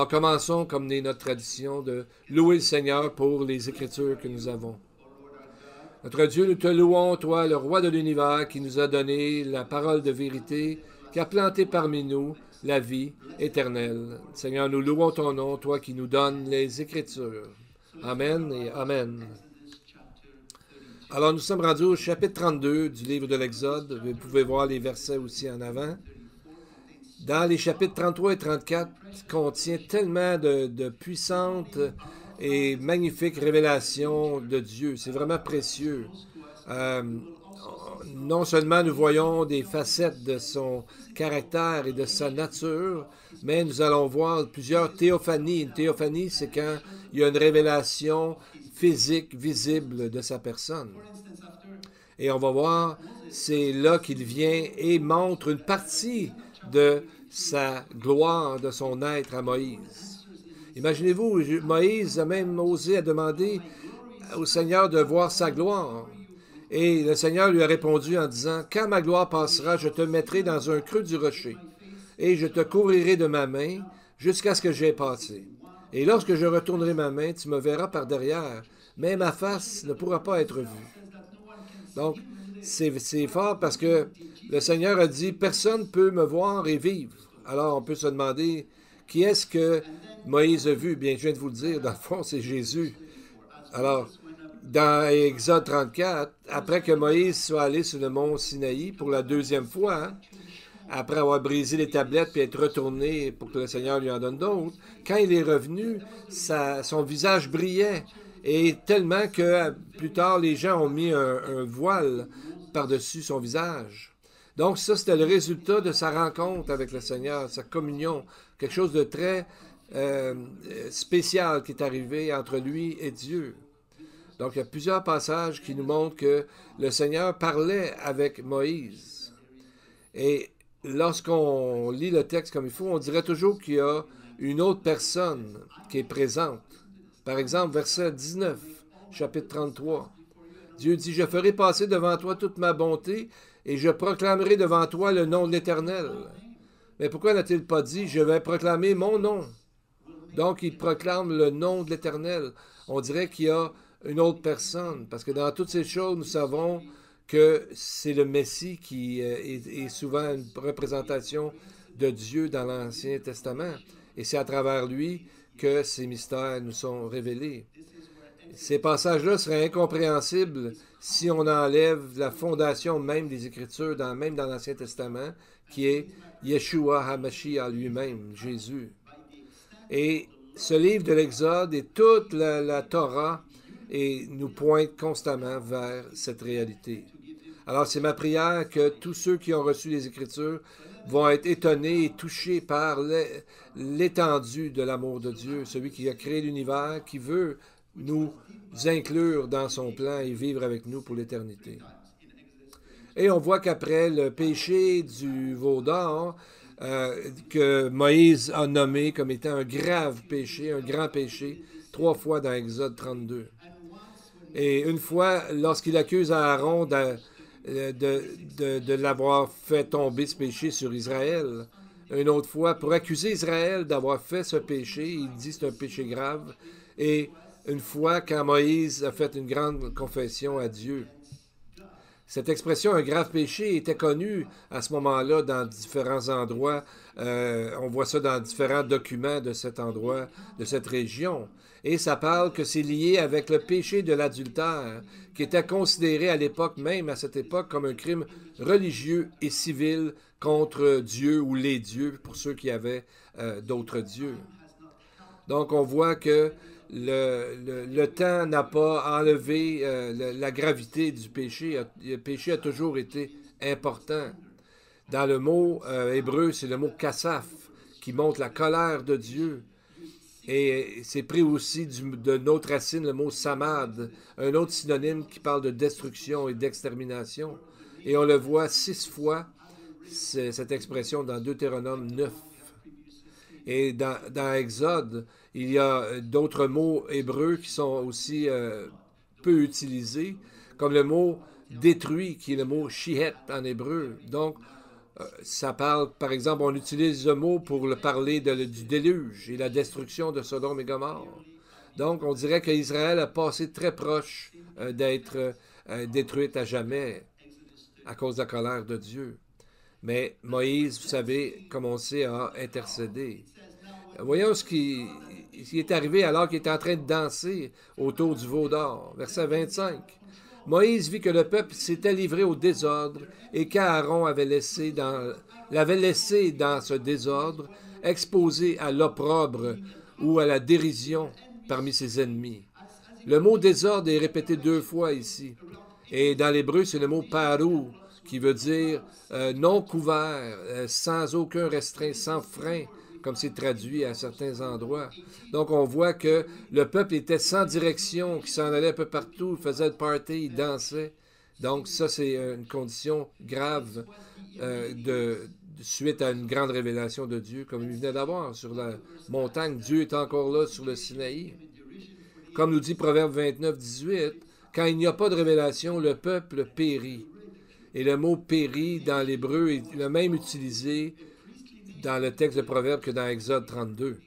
Alors commençons, comme est notre tradition, de louer le Seigneur pour les Écritures que nous avons. Notre Dieu, nous te louons, toi, le roi de l'univers, qui nous a donné la parole de vérité, qui a planté parmi nous la vie éternelle. Seigneur, nous louons ton nom, toi qui nous donnes les Écritures. Amen et Amen. Alors, nous sommes rendus au chapitre 32 du livre de l'Exode. Vous pouvez voir les versets aussi en avant. Dans les chapitres 33 et 34, contient tellement de puissantes et magnifiques révélations de Dieu. C'est vraiment précieux. Non seulement nous voyons des facettes de son caractère et de sa nature, mais nous allons voir plusieurs théophanies. Une théophanie, c'est quand il y a une révélation physique, visible de sa personne. Et on va voir, c'est là qu'il vient et montre une partie de sa gloire, de son être à Moïse. Imaginez-vous, Moïse a même osé demander au Seigneur de voir sa gloire. Et le Seigneur lui a répondu en disant, « Quand ma gloire passera, je te mettrai dans un creux du rocher, et je te couvrirai de ma main jusqu'à ce que j'aie passé. Et lorsque je retournerai ma main, tu me verras par derrière, mais ma face ne pourra pas être vue. » Donc, c'est fort parce que le Seigneur a dit, personne ne peut me voir et vivre. Alors, on peut se demander, qui est-ce que Moïse a vu? Bien, je viens de vous le dire, dans le fond, c'est Jésus. Alors, dans Exode 34, après que Moïse soit allé sur le mont Sinaï pour la deuxième fois, après avoir brisé les tablettes puis être retourné pour que le Seigneur lui en donne d'autres, quand il est revenu, son visage brillait. Et tellement que plus tard, les gens ont mis un voile par-dessus son visage. Donc ça, c'était le résultat de sa rencontre avec le Seigneur, sa communion, quelque chose de très spécial qui est arrivé entre lui et Dieu. Donc il y a plusieurs passages qui nous montrent que le Seigneur parlait avec Moïse. Et lorsqu'on lit le texte comme il faut, on dirait toujours qu'il y a une autre personne qui est présente. Par exemple, verset 19, chapitre 33. Dieu dit, « Je ferai passer devant toi toute ma bonté et je proclamerai devant toi le nom de l'Éternel. » Mais pourquoi n'a-t-il pas dit, « Je vais proclamer mon nom » ? Donc, il proclame le nom de l'Éternel. On dirait qu'il y a une autre personne, parce que dans toutes ces choses, nous savons que c'est le Messie qui est souvent une représentation de Dieu dans l'Ancien Testament. Et c'est à travers lui que ces mystères nous sont révélés. Ces passages-là seraient incompréhensibles si on enlève la fondation même des Écritures, même dans l'Ancien Testament, qui est Yeshua HaMashiach lui-même, Jésus. Et ce livre de l'Exode et toute la Torah nous pointe constamment vers cette réalité. Alors c'est ma prière que tous ceux qui ont reçu les Écritures vont être étonnés et touchés par l'étendue de l'amour de Dieu, celui qui a créé l'univers, qui veut nous inclure dans son plan et vivre avec nous pour l'éternité. Et on voit qu'après le péché du veau d'or, que Moïse a nommé comme étant un grave péché, un grand péché, 3 fois dans Exode 32. Et une fois, lorsqu'il accuse Aaron de l'avoir fait tomber ce péché sur Israël. Une autre fois, pour accuser Israël d'avoir fait ce péché, il dit que c'est un péché grave. Et une fois, quand Moïse a fait une grande confession à Dieu. Cette expression, un grave péché, était connue à ce moment-là dans différents endroits. On voit ça dans différents documents de cet endroit, de cette région. Et ça parle que c'est lié avec le péché de l'adultère, qui était considéré à l'époque, même à cette époque, comme un crime religieux et civil contre Dieu ou les dieux, pour ceux qui avaient d'autres dieux. Donc on voit que le temps n'a pas enlevé la gravité du péché. Le péché a toujours été important. Dans le mot hébreu, c'est le mot kassaf, qui montre la colère de Dieu. Et c'est pris aussi de notre racine, le mot samad, un autre synonyme qui parle de destruction et d'extermination. Et on le voit 6 fois, cette expression, dans Deutéronome 9. Et dans Exode, il y a d'autres mots hébreux qui sont aussi peu utilisés, comme le mot détruit, qui est le mot shihet en hébreu. Donc, Ça parle, par exemple, on utilise le mot pour parler du déluge et la destruction de Sodome et Gomorrhe. Donc, on dirait qu'Israël a passé très proche d'être détruite à jamais à cause de la colère de Dieu. Mais Moïse, vous savez, comme on sait, a intercédé. Voyons ce qui est arrivé alors qu'il était en train de danser autour du veau d'or. Verset 25. Moïse vit que le peuple s'était livré au désordre et qu'Aaron l'avait laissé dans ce désordre, exposé à l'opprobre ou à la dérision parmi ses ennemis. Le mot désordre est répété 2 fois ici. Et dans l'hébreu, c'est le mot parou, qui veut dire non couvert, sans aucun restreint, sans frein, comme c'est traduit à certains endroits. Donc on voit que le peuple était sans direction, qui s'en allait un peu partout, faisait le party, il dansait. Donc ça, c'est une condition grave suite à une grande révélation de Dieu, comme il venait d'avoir sur la montagne. Dieu est encore là sur le Sinaï. Comme nous dit Proverbe 29, 18, quand il n'y a pas de révélation, le peuple périt. Et le mot périt dans l'hébreu est le même utilisé dans le texte de Proverbe que dans Exode 32.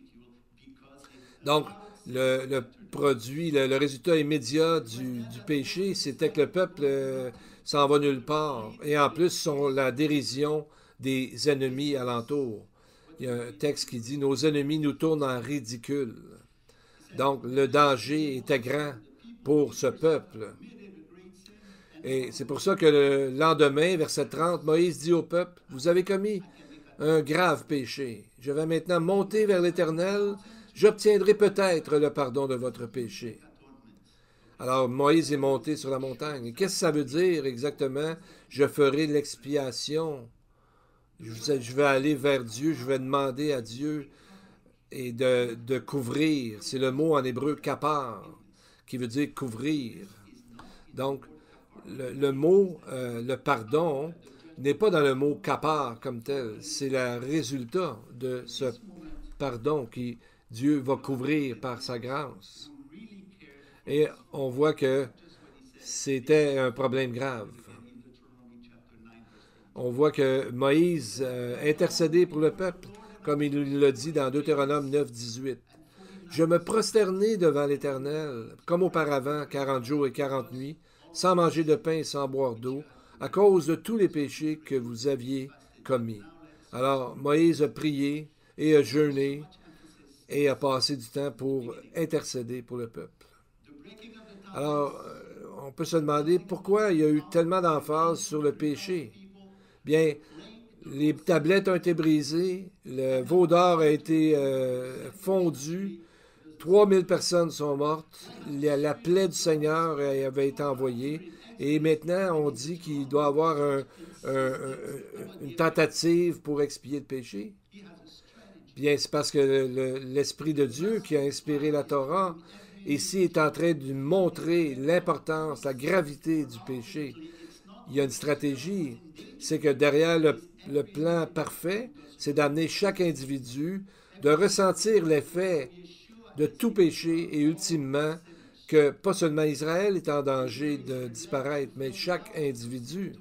Donc, le produit, le résultat immédiat du péché, c'était que le peuple s'en va nulle part. Et en plus, sont la dérision des ennemis alentour. Il y a un texte qui dit « Nos ennemis nous tournent en ridicule ». Donc, le danger était grand pour ce peuple. Et c'est pour ça que le lendemain, verset 30, Moïse dit au peuple, « Vous avez commis un grave péché. Je vais maintenant monter vers l'Éternel. J'obtiendrai peut-être le pardon de votre péché. » Alors Moïse est monté sur la montagne. Et qu'est-ce que ça veut dire exactement? Je ferai l'expiation. Je vais aller vers Dieu, je vais demander à Dieu et de couvrir. C'est le mot en hébreu kapar, qui veut dire couvrir. Donc, le mot, le pardon, n'est pas dans le mot kapar comme tel. C'est le résultat de ce pardon qui Dieu va couvrir par sa grâce. Et on voit que c'était un problème grave. On voit que Moïse intercédait pour le peuple, comme il le dit dans Deutéronome 9, 18. « Je me prosternai devant l'Éternel, comme auparavant, 40 jours et 40 nuits, sans manger de pain et sans boire d'eau, à cause de tous les péchés que vous aviez commis. » Alors Moïse a prié et a jeûné et a passé du temps pour intercéder pour le peuple. Alors, on peut se demander pourquoi il y a eu tellement d'emphase sur le péché. Bien, les tablettes ont été brisées, le veau d'or a été fondu, 3000 personnes sont mortes, la plaie du Seigneur avait été envoyée, et maintenant on dit qu'il doit y avoir une tentative pour expier le péché. Bien, c'est parce que l'Esprit de Dieu qui a inspiré la Torah, ici, est en train de montrer l'importance, la gravité du péché. Il y a une stratégie, c'est que derrière le plan parfait, c'est d'amener chaque individu, de ressentir l'effet de tout péché et ultimement que pas seulement Israël est en danger de disparaître, mais chaque individu.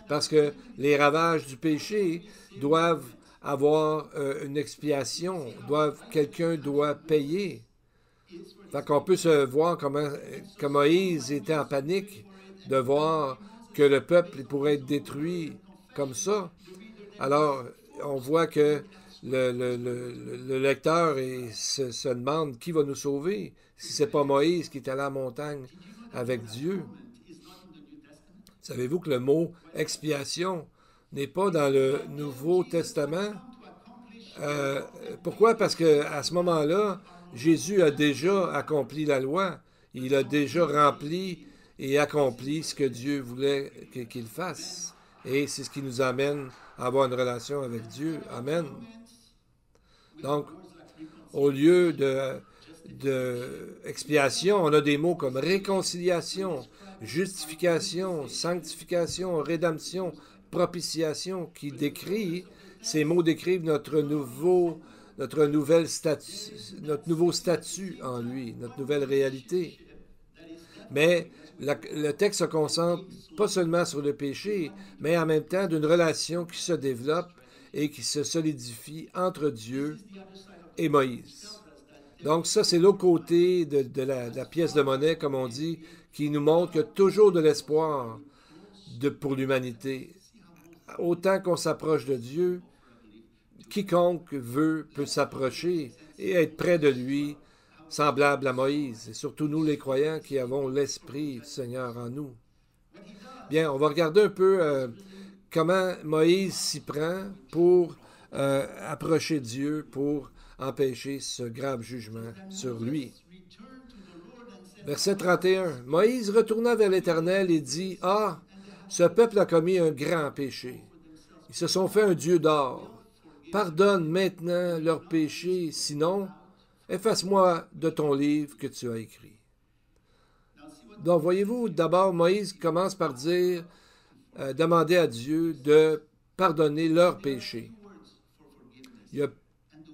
Parce que les ravages du péché doivent avoir une expiation, quelqu'un doit payer. Fait qu'on peut se voir que Moïse était en panique de voir que le peuple pourrait être détruit comme ça. Alors, on voit que le lecteur se demande qui va nous sauver si ce n'est pas Moïse qui est allé à la montagne avec Dieu. Savez-vous que le mot expiation n'est pas dans le Nouveau Testament? Pourquoi? Parce qu'à ce moment-là, Jésus a déjà accompli la loi. Il a déjà rempli et accompli ce que Dieu voulait qu'il fasse. Et c'est ce qui nous amène à avoir une relation avec Dieu. Amen. Donc, au lieu de expiation, on a des mots comme réconciliation, justification, sanctification, rédemption, propitiation, qui décrit, ces mots décrivent notre nouveau statut en lui, notre nouvelle réalité. Mais Le texte se concentre pas seulement sur le péché, mais en même temps d'une relation qui se développe et qui se solidifie entre Dieu et Moïse. Donc ça, c'est l'autre côté de la pièce de monnaie, comme on dit, qui nous montre qu'il y a toujours de l'espoir pour l'humanité. Autant qu'on s'approche de Dieu, quiconque veut peut s'approcher et être près de lui, semblable à Moïse, et surtout nous les croyants qui avons l'Esprit du Seigneur en nous. Bien, on va regarder un peu comment Moïse s'y prend pour approcher Dieu, pour empêcher ce grave jugement sur lui. Verset 31. Moïse retourna vers l'Éternel et dit, « Ah, ce peuple a commis un grand péché. Ils se sont fait un dieu d'or. Pardonne maintenant leurs péchés, sinon, efface-moi de ton livre que tu as écrit. » Donc, voyez-vous, d'abord, Moïse commence par dire, demander à Dieu de pardonner leurs péchés. Il y a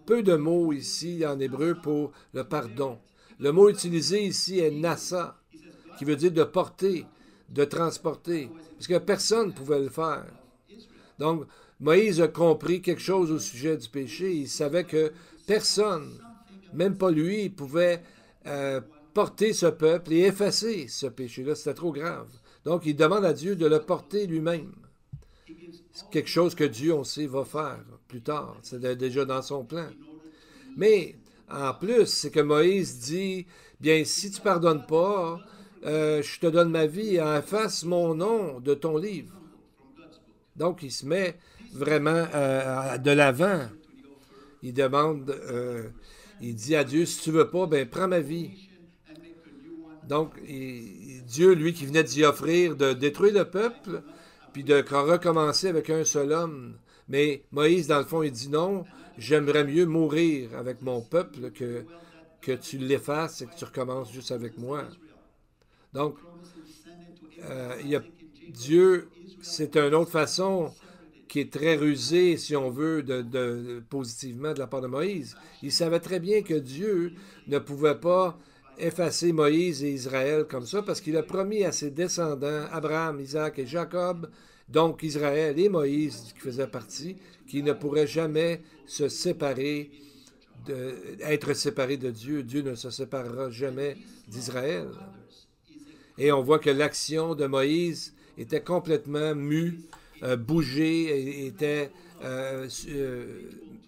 peu de mots ici en hébreu pour le pardon. Le mot utilisé ici est nassa, qui veut dire de porter, de transporter, parce que personne ne pouvait le faire. Donc, Moïse a compris quelque chose au sujet du péché. Il savait que personne, même pas lui, pouvait porter ce peuple et effacer ce péché-là. C'était trop grave. Donc, il demande à Dieu de le porter lui-même. C'est quelque chose que Dieu, on sait, va faire plus tard. C'est déjà dans son plan. Mais, en plus, c'est que Moïse dit, bien, si tu ne pardonnes pas, je te donne ma vie, efface mon nom de ton livre. Donc, il se met vraiment de l'avant. Il demande, il dit à Dieu, si tu ne veux pas, ben prends ma vie. Donc, Dieu, lui, qui venait d'y offrir de détruire le peuple, puis de recommencer avec un seul homme. Mais Moïse, dans le fond, il dit non, j'aimerais mieux mourir avec mon peuple que tu l'effaces et que tu recommences juste avec moi. Donc, Dieu, c'est une autre façon qui est très rusée, si on veut, positivement de la part de Moïse. Il savait très bien que Dieu ne pouvait pas effacer Moïse et Israël comme ça, parce qu'il a promis à ses descendants, Abraham, Isaac et Jacob, donc Israël et Moïse, qui faisaient partie, qu'ils ne pourraient jamais se séparer, être séparés de Dieu. Dieu ne se séparera jamais d'Israël. Et on voit que l'action de Moïse était complètement mue, bougée, était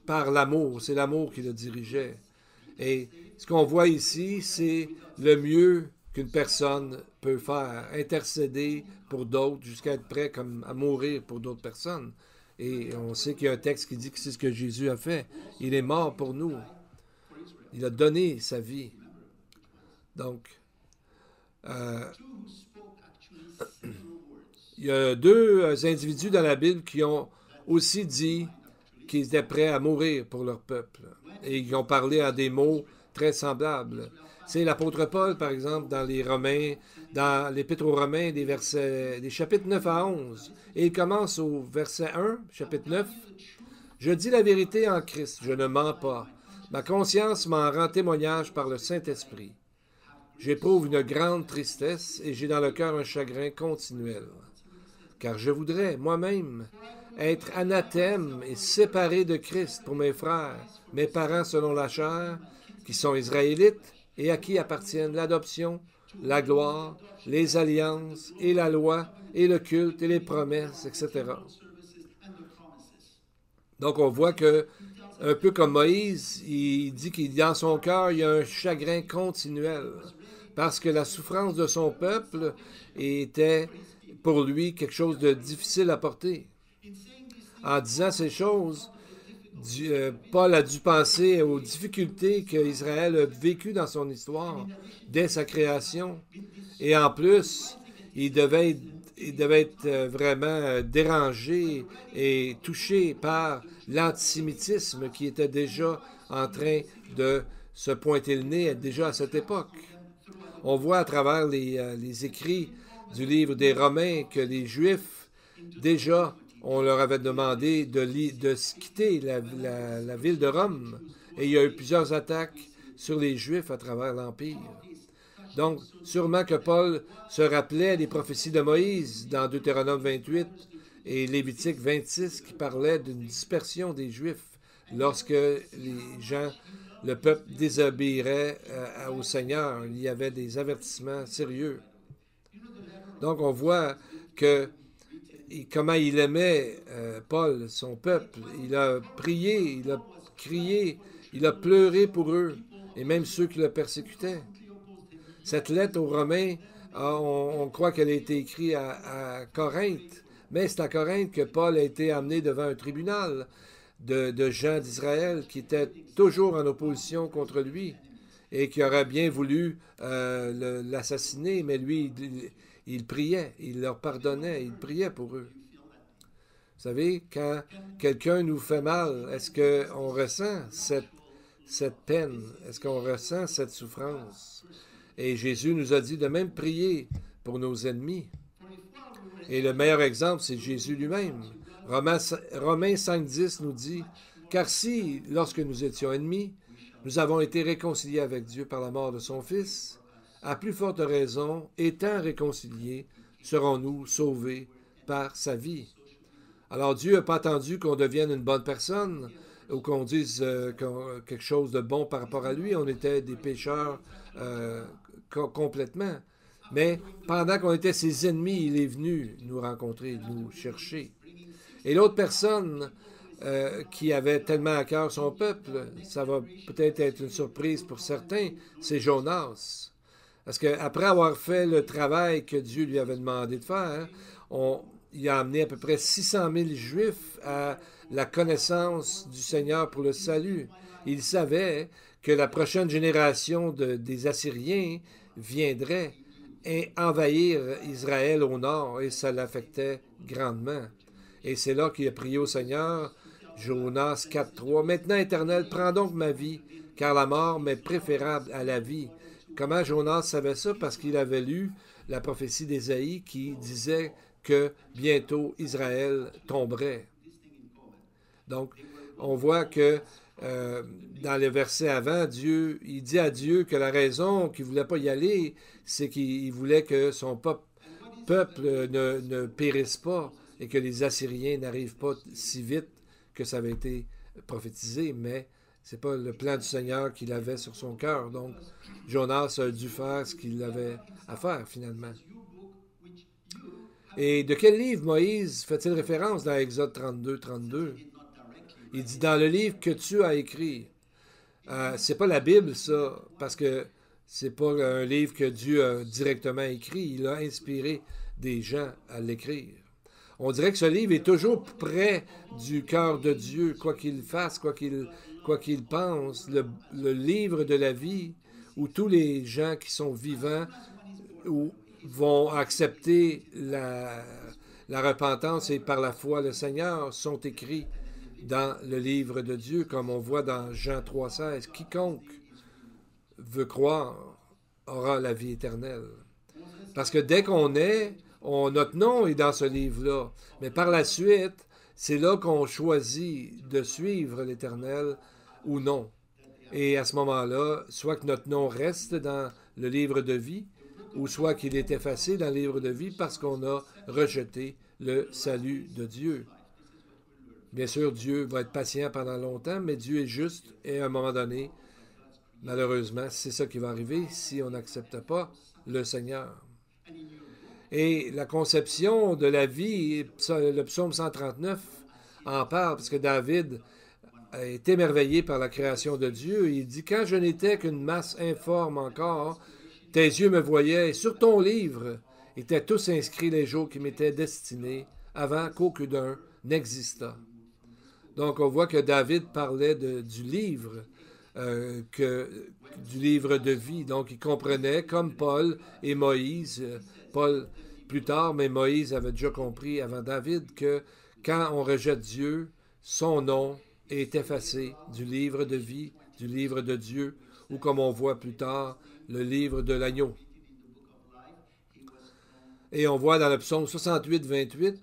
par l'amour. C'est l'amour qui le dirigeait. Et ce qu'on voit ici, c'est le mieux qu'une personne peut faire, intercéder pour d'autres jusqu'à être prêt comme à mourir pour d'autres personnes. Et on sait qu'il y a un texte qui dit que c'est ce que Jésus a fait. Il est mort pour nous. Il a donné sa vie. Donc, il y a deux individus dans la Bible qui ont aussi dit qu'ils étaient prêts à mourir pour leur peuple. Et ils ont parlé à des mots très semblables. C'est l'apôtre Paul, par exemple, dans les Romains, dans l'Épître aux Romains, des chapitres 9 à 11. Et il commence au verset 1, chapitre 9. « Je dis la vérité en Christ, je ne mens pas. Ma conscience m'en rend témoignage par le Saint-Esprit. J'éprouve une grande tristesse et j'ai dans le cœur un chagrin continuel. Car je voudrais, moi-même, être anathème et séparé de Christ pour mes frères, mes parents selon la chair, qui sont israélites et à qui appartiennent l'adoption, la gloire, les alliances et la loi et le culte et les promesses, etc. » Donc on voit que, un peu comme Moïse, il dit qu'il dans son cœur, il y a un chagrin continuel, parce que la souffrance de son peuple était pour lui quelque chose de difficile à porter. En disant ces choses, Paul a dû penser aux difficultés qu'Israël a vécues dans son histoire, dès sa création. Et en plus, il devait être vraiment dérangé et touché par l'antisémitisme qui était déjà en train de se pointer le nez déjà à cette époque. On voit à travers les écrits du livre des Romains que les Juifs, déjà, on leur avait demandé de quitter la ville de Rome. Et il y a eu plusieurs attaques sur les Juifs à travers l'Empire. Donc, sûrement que Paul se rappelait des prophéties de Moïse dans Deutéronome 28 et Lévitique 26 qui parlaient d'une dispersion des Juifs lorsque le peuple désobéirait au Seigneur. Il y avait des avertissements sérieux. Donc, on voit comment il aimait Paul, son peuple. Il a prié, il a crié, il a pleuré pour eux, et même ceux qui le persécutaient. Cette lettre aux Romains, on croit qu'elle a été écrite à Corinthe, mais c'est à Corinthe que Paul a été amené devant un tribunal de gens d'Israël qui étaient toujours en opposition contre lui et qui auraient bien voulu l'assassiner, mais lui, il priait, il leur pardonnait, il priait pour eux. Vous savez, quand quelqu'un nous fait mal, est-ce qu'on ressent cette peine? Est-ce qu'on ressent cette souffrance? Et Jésus nous a dit de même prier pour nos ennemis. Et le meilleur exemple, c'est Jésus lui-même. Romains 5,10 nous dit, « Car si, lorsque nous étions ennemis, nous avons été réconciliés avec Dieu par la mort de son Fils, à plus forte raison, étant réconciliés, serons-nous sauvés par sa vie. » Alors Dieu n'a pas attendu qu'on devienne une bonne personne ou qu'on dise quelque chose de bon par rapport à lui. On était des pécheurs complètement. Mais pendant qu'on était ses ennemis, il est venu nous rencontrer, nous chercher. Et l'autre personne qui avait tellement à cœur son peuple, ça va peut-être être une surprise pour certains, c'est Jonas. Parce qu'après avoir fait le travail que Dieu lui avait demandé de faire, il a amené à peu près 600 000 Juifs à la connaissance du Seigneur pour le salut. Il savait que la prochaine génération des Assyriens viendrait envahir Israël au nord, et ça l'affectait grandement. Et c'est là qu'il a prié au Seigneur, Jonas 4,3. « Maintenant, Éternel, prends donc ma vie, car la mort m'est préférable à la vie. » Comment Jonas savait ça? Parce qu'il avait lu la prophétie d'Ésaïe qui disait que bientôt Israël tomberait. Donc, on voit que dans le verset avant, il dit à Dieu que la raison qu'il ne voulait pas y aller, c'est qu'il voulait que son peuple ne périsse pas et que les Assyriens n'arrivent pas si vite que ça avait été prophétisé, mais ce n'est pas le plan du Seigneur qu'il avait sur son cœur. Donc, Jonas a dû faire ce qu'il avait à faire, finalement. Et de quel livre Moïse fait-il référence dans Exode 32? Il dit, dans le livre que tu as écrit. C'est pas la Bible, ça, parce que c'est pas un livre que Dieu a directement écrit. Il a inspiré des gens à l'écrire. On dirait que ce livre est toujours près du cœur de Dieu, quoi qu'il fasse, quoi qu'il pense. Le livre de la vie, où tous les gens qui sont vivants vont accepter la repentance et par la foi le Seigneur, sont écrits dans le livre de Dieu, comme on voit dans Jean 3,16. « Quiconque veut croire aura la vie éternelle. » Parce que dès qu'on est, notre nom est dans ce livre-là. Mais par la suite, c'est là qu'on choisit de suivre l'Éternel ou non. Et à ce moment-là, soit que notre nom reste dans le livre de vie, ou soit qu'il est effacé dans le livre de vie parce qu'on a rejeté le salut de Dieu. Bien sûr, Dieu va être patient pendant longtemps, mais Dieu est juste et à un moment donné, malheureusement, c'est ça qui va arriver si on n'accepte pas le Seigneur. Et la conception de la vie, le psaume 139 en parle, parce que David est émerveillé par la création de Dieu. Il dit, « Quand je n'étais qu'une masse informe encore, tes yeux me voyaient, et sur ton livre étaient tous inscrits les jours qui m'étaient destinés, avant qu'aucun n'existât. » Donc, on voit que David parlait du livre, du livre de vie. Donc, il comprenait, comme Paul et Moïse, Paul plus tard, mais Moïse avait déjà compris avant David que quand on rejette Dieu, son nom est effacé du livre de vie, du livre de Dieu, ou comme on voit plus tard, le livre de l'agneau. Et on voit dans le psaume 68, 28,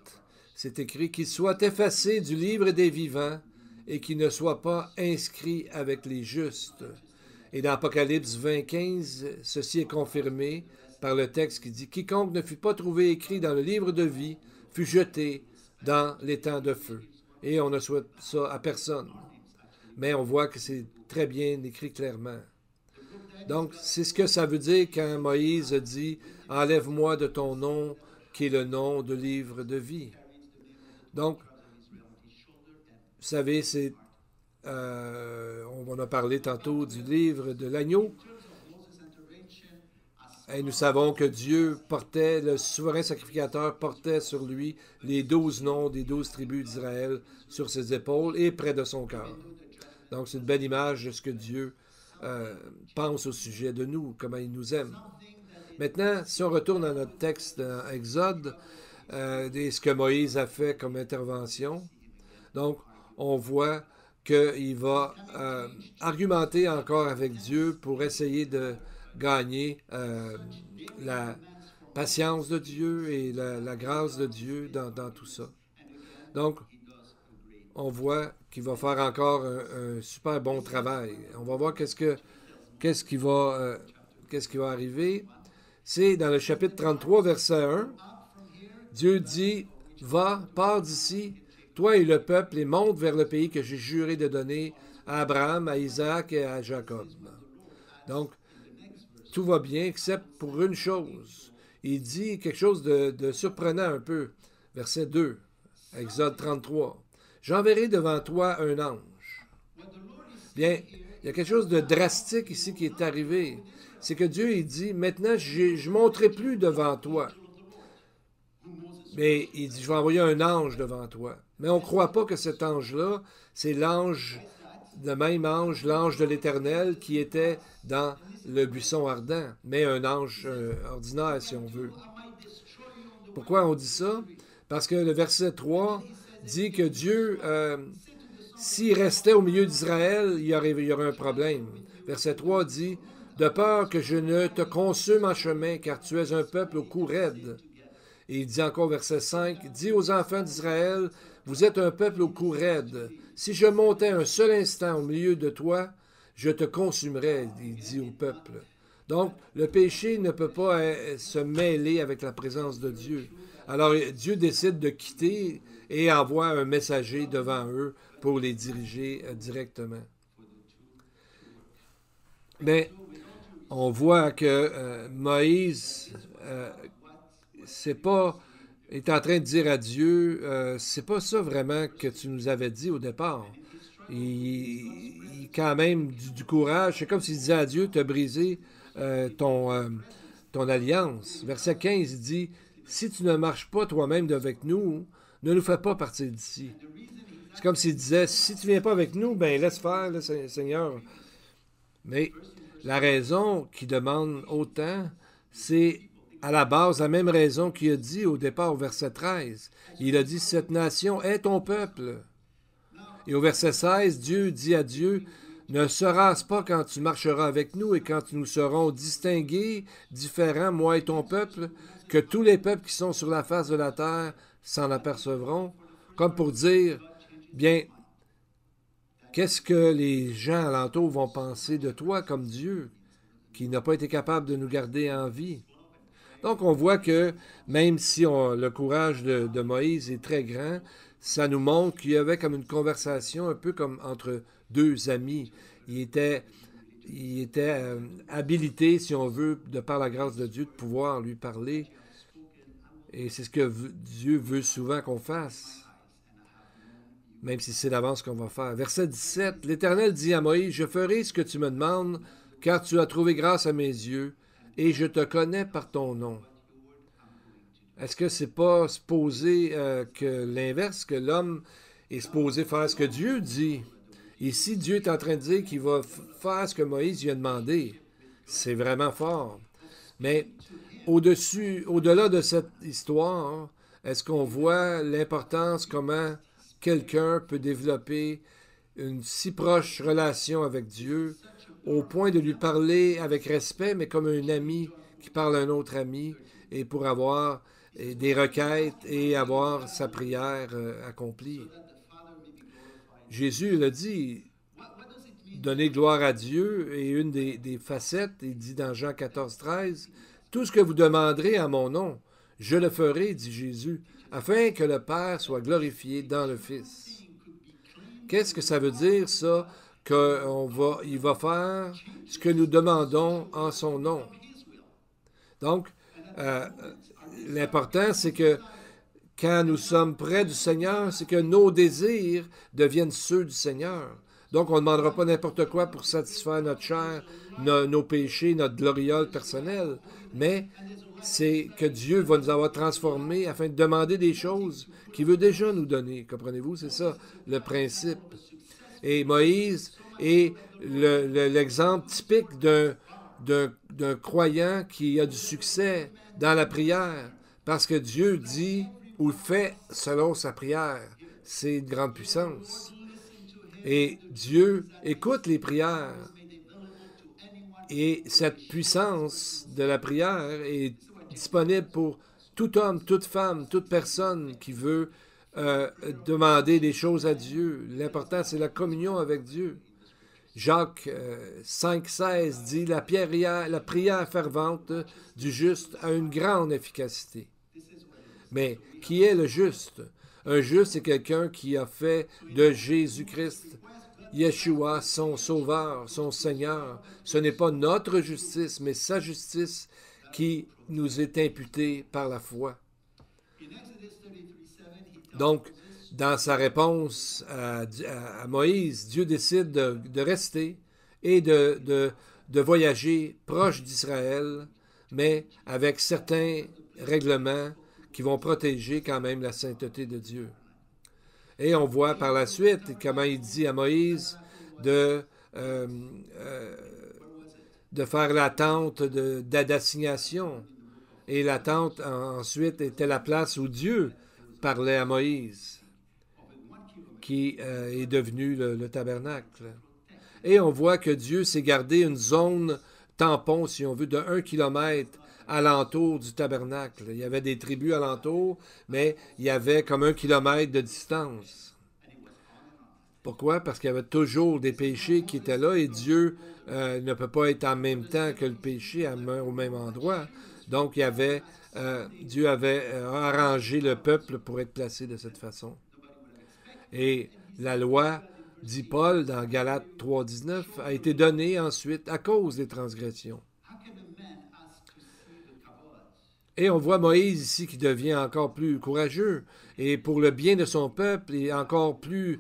c'est écrit « Qu'il soit effacé du livre des vivants et qu'il ne soit pas inscrit avec les justes. » Et dans Apocalypse 20:15, ceci est confirmé par le texte qui dit « Quiconque ne fut pas trouvé écrit dans le livre de vie fut jeté dans l'étang de feu. » Et on ne souhaite ça à personne. Mais on voit que c'est très bien écrit clairement. Donc, c'est ce que ça veut dire quand Moïse dit « Enlève-moi de ton nom, qui est le nom de livre de vie. » Donc, vous savez, on a parlé tantôt du livre de l'agneau. Et nous savons que Dieu portait, le souverain sacrificateur portait sur lui les 12 noms des 12 tribus d'Israël sur ses épaules et près de son cœur. Donc, c'est une belle image de ce que Dieu pense au sujet de nous, comment il nous aime. Maintenant, si on retourne à notre texte dans Exode, et ce que Moïse a fait comme intervention, donc, on voit qu'il va argumenter encore avec Dieu pour essayer de gagner la patience de Dieu et la grâce de Dieu dans tout ça. Donc, on voit qu'il va faire encore un super bon travail. On va voir qu'est-ce qui va arriver. C'est dans le chapitre 33, verset 1. Dieu dit, « Va, pars d'ici, toi et le peuple, et monte vers le pays que j'ai juré de donner à Abraham, à Isaac et à Jacob. » Donc, tout va bien, except pour une chose. Il dit quelque chose de surprenant un peu. Verset 2, Exode 33. « J'enverrai devant toi un ange. » Bien, il y a quelque chose de drastique ici qui est arrivé. C'est que Dieu, il dit, « Maintenant, je ne monterai plus devant toi. » Mais il dit, « Je vais envoyer un ange devant toi. » Mais on ne croit pas que cet ange-là, c'est l'ange, le même ange, l'ange de l'Éternel qui était dans le buisson ardent, mais un ange ordinaire, si on veut. Pourquoi on dit ça? Parce que le verset 3 dit que Dieu, s'il restait au milieu d'Israël, il y aurait un problème. Verset 3 dit, « De peur que je ne te consume en chemin, car tu es un peuple au cou raide. » Et il dit encore, verset 5, « Dis aux enfants d'Israël, vous êtes un peuple au cou raide. Si je montais un seul instant au milieu de toi, je te consumerais, il dit au peuple. » Donc, le péché ne peut pas se mêler avec la présence de Dieu. Alors, Dieu décide de quitter et envoie un messager devant eux pour les diriger directement. Mais on voit que Moïse est en train de dire à Dieu, c'est pas ça vraiment que tu nous avais dit au départ. Il quand même du courage. C'est comme s'il disait à Dieu, tu as brisé ton alliance. Verset 15, il dit, « Si tu ne marches pas toi-même avec nous, ne nous fais pas partir d'ici. » C'est comme s'il disait, « Si tu ne viens pas avec nous, ben laisse faire, là, Seigneur. » Mais la raison qui demande autant, c'est à la base la même raison qu'il a dit au départ au verset 13. Il a dit, « Cette nation est ton peuple. » Et au verset 16, Dieu dit à Dieu, « Ne sera-ce pas quand tu marcheras avec nous et quand nous serons distingués, différents, moi et ton peuple, que tous les peuples qui sont sur la face de la terre s'en apercevront? » Comme pour dire, bien, qu'est-ce que les gens alentour vont penser de toi comme Dieu, qui n'a pas été capable de nous garder en vie? Donc, on voit que même si le courage de Moïse est très grand, ça nous montre qu'il y avait comme une conversation un peu comme entre deux amis. Il était habilité, si on veut, de par la grâce de Dieu, de pouvoir lui parler. Et c'est ce que Dieu veut souvent qu'on fasse, même si c'est d'avance qu'on va faire. Verset 17, « L'Éternel dit à Moïse, « Je ferai ce que tu me demandes, car tu as trouvé grâce à mes yeux, et je te connais par ton nom. » Est-ce que c'est pas supposé que l'inverse, que l'homme est supposé faire ce que Dieu dit? Ici, Dieu est en train de dire qu'il va faire ce que Moïse lui a demandé. C'est vraiment fort. Mais au-delà de cette histoire, est-ce qu'on voit l'importance, comment quelqu'un peut développer une si proche relation avec Dieu, au point de lui parler avec respect, mais comme un ami qui parle à un autre ami, et pour avoir des requêtes et avoir sa prière accomplie. Jésus l'a dit, donner gloire à Dieu. Et une des facettes, il dit dans Jean 14, 13, « Tout ce que vous demanderez à mon nom, je le ferai, dit Jésus, afin que le Père soit glorifié dans le Fils. » Qu'est-ce que ça veut dire, ça, qu'il va faire ce que nous demandons en son nom? Donc, l'important, c'est que quand nous sommes près du Seigneur, c'est que nos désirs deviennent ceux du Seigneur. Donc, on ne demandera pas n'importe quoi pour satisfaire notre chair, nos péchés, notre gloriole personnelle, mais c'est que Dieu va nous avoir transformés afin de demander des choses qu'il veut déjà nous donner. Comprenez-vous? C'est ça le principe. Et Moïse est l'exemple typique d'un croyant qui a du succès dans la prière, parce que Dieu dit ou fait selon sa prière. C'est une grande puissance. Et Dieu écoute les prières. Et cette puissance de la prière est disponible pour tout homme, toute femme, toute personne qui veut demander des choses à Dieu. L'important, c'est la communion avec Dieu. Jacques 5,16 dit « La prière fervente du juste a une grande efficacité. » Mais qui est le juste? Un juste, c'est quelqu'un qui a fait de Jésus-Christ, Yeshua, son Sauveur, son Seigneur. Ce n'est pas notre justice, mais sa justice qui nous est imputée par la foi. Donc, dans sa réponse à Moïse, Dieu décide de rester et de voyager proche d'Israël, mais avec certains règlements qui vont protéger quand même la sainteté de Dieu. Et on voit par la suite comment il dit à Moïse de faire la tente d'assignation. Et la tente, ensuite, était la place où Dieu parlait à Moïse, qui est devenu le tabernacle. Et on voit que Dieu s'est gardé une zone tampon, si on veut, de 1 kilomètre alentour du tabernacle. Il y avait des tribus alentour, mais il y avait comme 1 kilomètre de distance. Pourquoi? Parce qu'il y avait toujours des péchés qui étaient là et Dieu ne peut pas être en même temps que le péché au même endroit. Donc, Dieu avait arrangé le peuple pour être placé de cette façon. Et la loi, dit Paul dans Galates 3,19, a été donnée ensuite à cause des transgressions. Et on voit Moïse ici qui devient encore plus courageux et pour le bien de son peuple et encore plus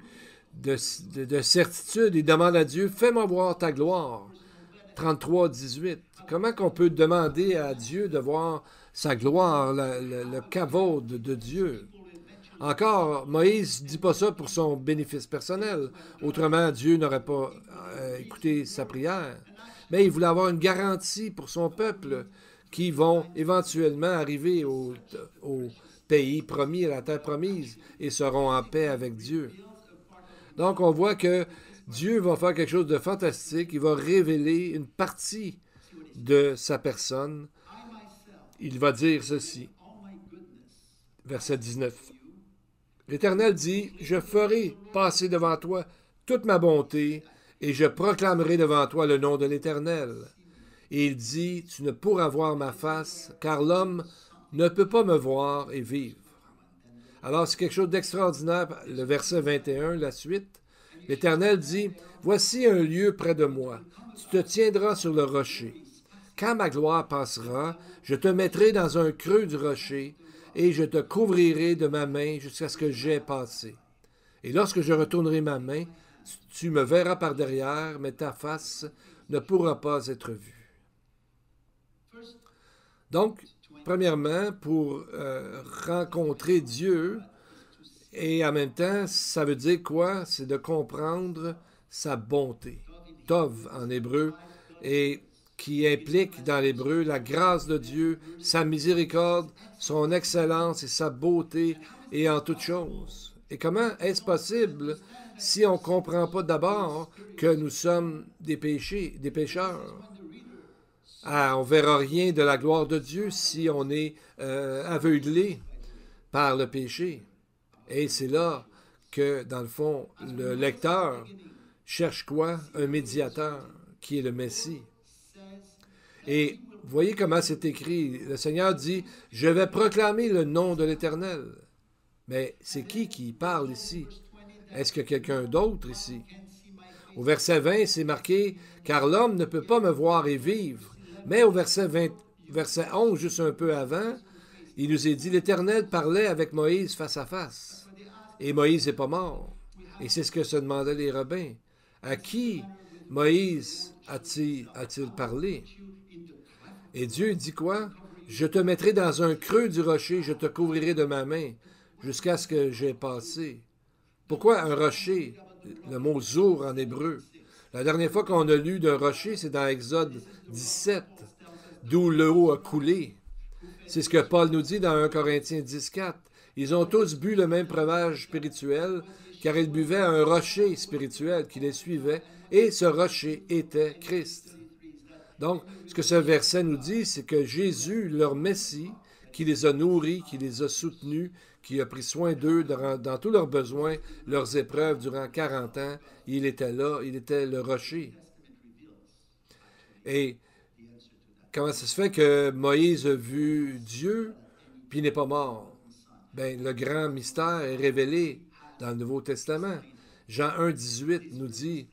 de certitude, il demande à Dieu, fais-moi voir ta gloire. 33,18. Comment qu'on peut demander à Dieu de voir sa gloire, le kavod de Dieu? Encore, Moïse ne dit pas ça pour son bénéfice personnel. Autrement, Dieu n'aurait pas écouté sa prière. Mais il voulait avoir une garantie pour son peuple qui vont éventuellement arriver au pays promis, à la terre promise, et seront en paix avec Dieu. Donc, on voit que Dieu va faire quelque chose de fantastique. Il va révéler une partie de sa personne. Il va dire ceci. Verset 19. L'Éternel dit, « Je ferai passer devant toi toute ma bonté, et je proclamerai devant toi le nom de l'Éternel. » Et il dit, « Tu ne pourras voir ma face, car l'homme ne peut pas me voir et vivre. » Alors, c'est quelque chose d'extraordinaire. Le verset 21, la suite. L'Éternel dit, « Voici un lieu près de moi. Tu te tiendras sur le rocher. Quand ma gloire passera, je te mettrai dans un creux du rocher, et je te couvrirai de ma main jusqu'à ce que j'aie passé. Et lorsque je retournerai ma main, tu me verras par derrière, mais ta face ne pourra pas être vue. » Donc, premièrement, pour rencontrer Dieu, et en même temps, ça veut dire quoi? C'est de comprendre sa bonté. Tov en hébreu, et qui implique dans l'hébreu la grâce de Dieu, sa miséricorde, son excellence et sa beauté, et en toutes choses. Et comment est-ce possible si on ne comprend pas d'abord que nous sommes des pécheurs? On ne verra rien de la gloire de Dieu si on est aveuglé par le péché. Et c'est là que, dans le fond, le lecteur cherche quoi? Un médiateur, qui est le Messie. Et voyez comment c'est écrit. Le Seigneur dit, je vais proclamer le nom de l'Éternel. Mais c'est qui parle ici? Est-ce que quelqu'un d'autre ici? Au verset 20, c'est marqué, car l'homme ne peut pas me voir et vivre. Mais au verset 11, juste un peu avant, il nous est dit, l'Éternel parlait avec Moïse face à face. Et Moïse n'est pas mort. Et c'est ce que se demandaient les rabbins. À qui Moïse a-t-il parlé? Et Dieu dit quoi? Je te mettrai dans un creux du rocher, je te couvrirai de ma main, jusqu'à ce que j'aie passé. Pourquoi un rocher? Le mot zour en hébreu. La dernière fois qu'on a lu d'un rocher, c'est dans Exode 17, d'où l'eau a coulé. C'est ce que Paul nous dit dans 1 Corinthiens 10,4. Ils ont tous bu le même breuvage spirituel, car ils buvaient un rocher spirituel qui les suivait, et ce rocher était Christ. Donc, ce que ce verset nous dit, c'est que Jésus, leur Messie, qui les a nourris, qui les a soutenus, qui a pris soin d'eux dans tous leurs besoins, leurs épreuves durant 40 ans, il était là, il était le rocher. Et comment ça se fait que Moïse a vu Dieu, puis il n'est pas mort? Bien, le grand mystère est révélé dans le Nouveau Testament. Jean 1, 18 nous dit,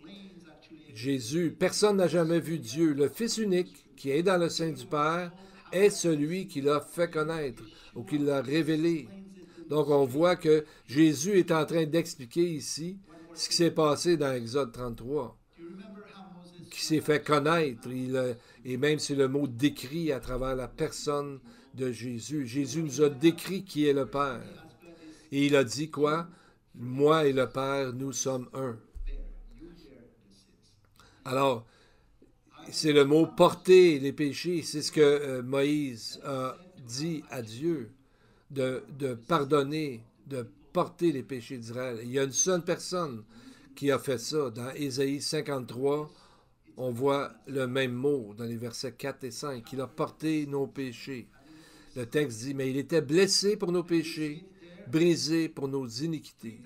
Jésus, personne n'a jamais vu Dieu, le Fils unique qui est dans le sein du Père, est celui qui l'a fait connaître ou qui l'a révélé. Donc on voit que Jésus est en train d'expliquer ici ce qui s'est passé dans Exode 33, qui s'est fait connaître, et même c'est le mot décrit à travers la personne de Jésus. Jésus nous a décrit qui est le Père. Et il a dit quoi? Moi et le Père, nous sommes un. Alors, c'est le mot porter les péchés. C'est ce que Moïse a dit à Dieu, de pardonner, de porter les péchés d'Israël. Il y a une seule personne qui a fait ça. Dans Ésaïe 53, on voit le même mot dans les versets 4 et 5. Il a porté nos péchés. Le texte dit, mais il était blessé pour nos péchés, brisé pour nos iniquités.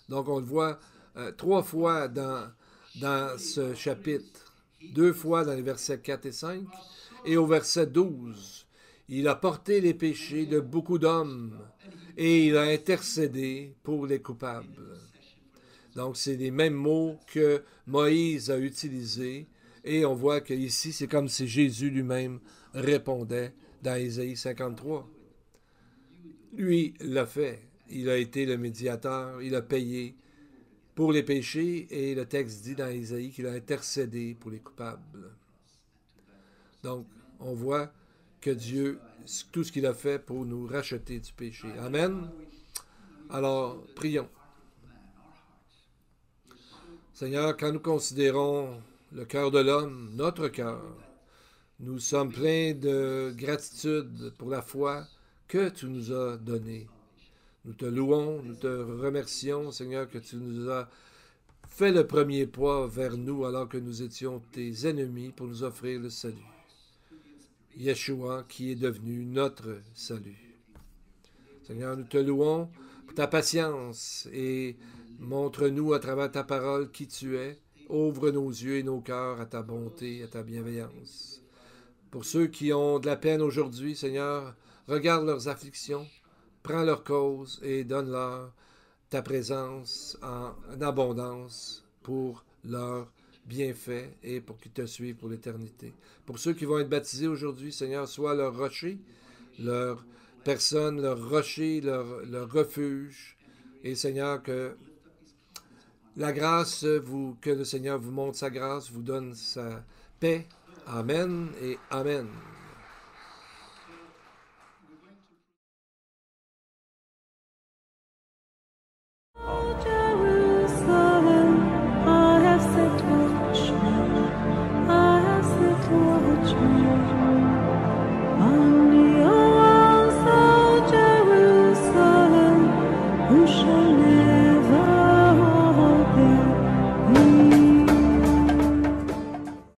Donc on le voit 3 fois dans ce chapitre, 2 fois dans les versets 4 et 5, et au verset 12, il a porté les péchés de beaucoup d'hommes et il a intercédé pour les coupables. Donc c'est les mêmes mots que Moïse a utilisés, et on voit qu'ici c'est comme si Jésus lui-même répondait dans Ésaïe 53. Lui l'a fait, il a été le médiateur, il a payé pour les péchés, et le texte dit dans Ésaïe qu'il a intercédé pour les coupables. Donc, on voit que Dieu, tout ce qu'il a fait pour nous racheter du péché. Amen. Alors, prions. Seigneur, quand nous considérons le cœur de l'homme, notre cœur, nous sommes pleins de gratitude pour la foi que tu nous as donnée. Nous te louons, nous te remercions, Seigneur, que tu nous as fait le premier pas vers nous alors que nous étions tes ennemis pour nous offrir le salut. Yeshua qui est devenu notre salut. Seigneur, nous te louons pour ta patience et montre-nous à travers ta parole qui tu es. Ouvre nos yeux et nos cœurs à ta bonté, à ta bienveillance. Pour ceux qui ont de la peine aujourd'hui, Seigneur, regarde leurs afflictions, prends leur cause et donne-leur ta présence en abondance pour leur bienfait et pour qu'ils te suivent pour l'éternité. Pour ceux qui vont être baptisés aujourd'hui, Seigneur, sois leur rocher, leur personne, leur rocher, leur refuge. Et Seigneur, que la grâce, que le Seigneur vous montre sa grâce, vous donne sa paix. Amen et Amen.